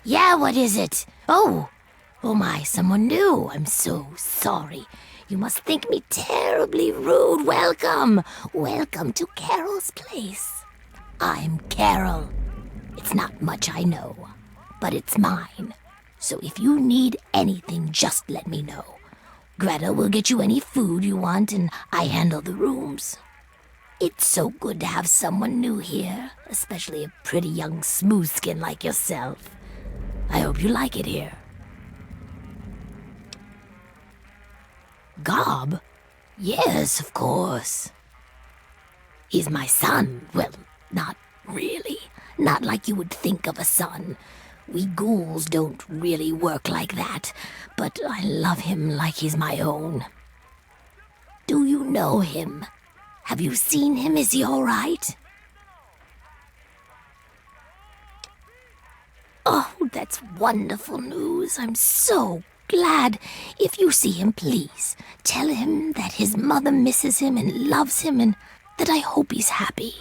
Yeah, what is it? Oh my, someone new. I'm so sorry. You must think me terribly rude. Welcome to Carol's place. I'm Carol. It's not much I know, but it's mine. So if you need anything, just let me know. Greta will get you any food you want, and I handle the rooms. It's so good to have someone new here, especially a pretty young smooth skin like yourself. I hope you like it here. Gob? Yes, of course. He's my son. Well, not really. Not like you would think of a son. We ghouls don't really work like that, but I love him like he's my own. Do you know him? Have you seen him? Is he all right? Oh, that's wonderful news. I'm so glad. If you see him, please tell him that his mother misses him and loves him and that I hope he's happy.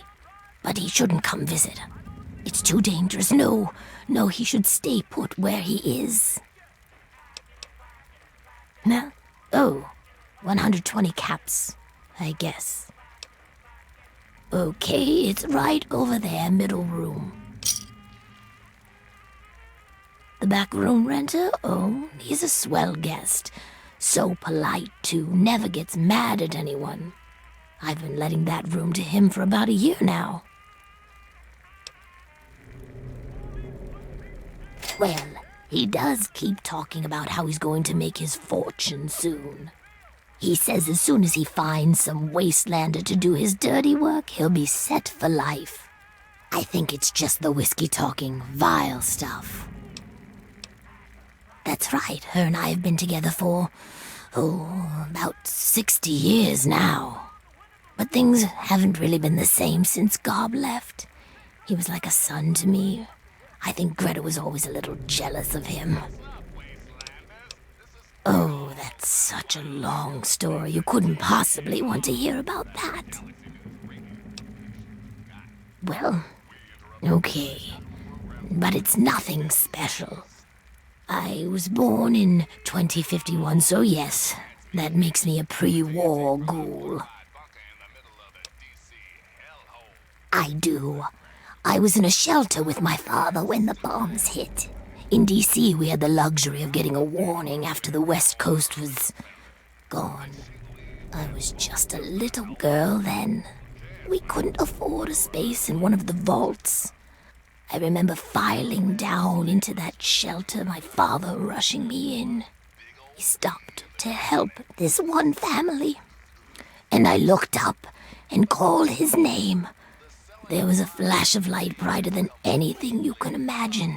But he shouldn't come visit. It's too dangerous. No, he should stay put where he is. No? Oh, 120 caps, I guess. Okay, it's right over there, middle room. The back room renter? Oh, he's a swell guest. So polite, too. Never gets mad at anyone. I've been letting that room to him for about a year now. Well, he does keep talking about how he's going to make his fortune soon. He says as soon as he finds some wastelander to do his dirty work, he'll be set for life. I think it's just the whiskey talking vile stuff. That's right, her and I have been together for, about 60 years now. But things haven't really been the same since Gob left. He was like a son to me. I think Greta was always a little jealous of him. Oh, that's such a long story. You couldn't possibly want to hear about that. Well, okay. But it's nothing special. I was born in 2051, so yes, that makes me a pre-war ghoul. I do. I was in a shelter with my father when the bombs hit. In D.C., we had the luxury of getting a warning after the West Coast was gone. I was just a little girl then. We couldn't afford a space in one of the vaults. I remember filing down into that shelter, my father rushing me in. He stopped to help this one family. And I looked up and called his name. There was a flash of light brighter than anything you can imagine.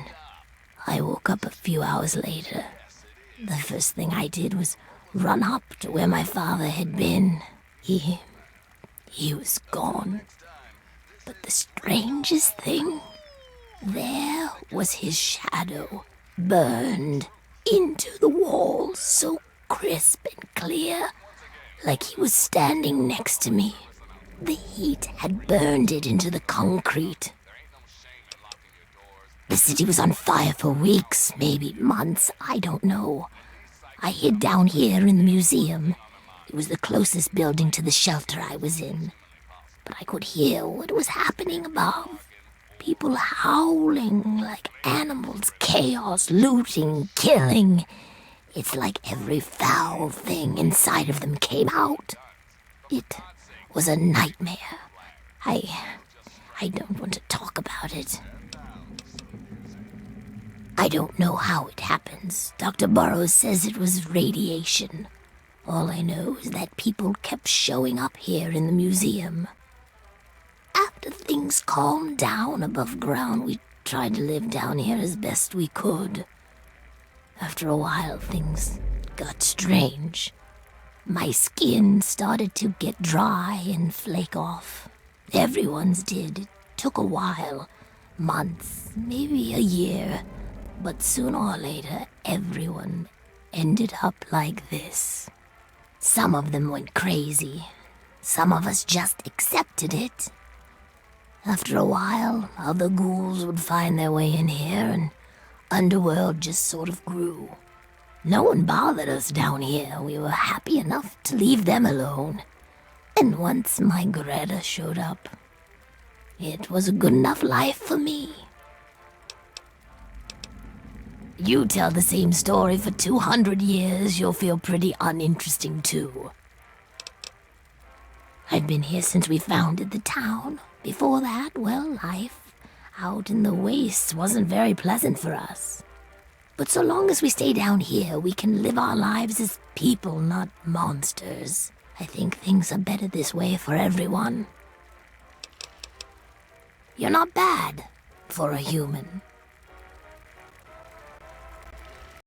I woke up a few hours later. The first thing I did was run up to where my father had been. He was gone. But the strangest thing, there was his shadow, burned into the wall, so crisp and clear, like he was standing next to me. The heat had burned it into the concrete. The city was on fire for weeks, maybe months, I don't know. I hid down here in the museum. It was the closest building to the shelter I was in. But I could hear what was happening above. People howling like animals, chaos, looting, killing. It's like every foul thing inside of them came out. It was a nightmare. I don't want to talk about it. I don't know how it happens. Dr. Burroughs says it was radiation. All I know is that people kept showing up here in the museum. After things calmed down above ground, we tried to live down here as best we could. After a while, things got strange. My skin started to get dry and flake off. Everyone's did. It took a while. Months, maybe a year. But sooner or later, everyone ended up like this. Some of them went crazy. Some of us just accepted it. After a while, other ghouls would find their way in here, and Underworld just sort of grew. No one bothered us down here. We were happy enough to leave them alone. And once my Greta showed up, it was a good enough life for me. You tell the same story for 200 years, you'll feel pretty uninteresting too. I've been here since we founded the town. Before that, well, life out in the wastes wasn't very pleasant for us. But so long as we stay down here, we can live our lives as people, not monsters. I think things are better this way for everyone. You're not bad for a human.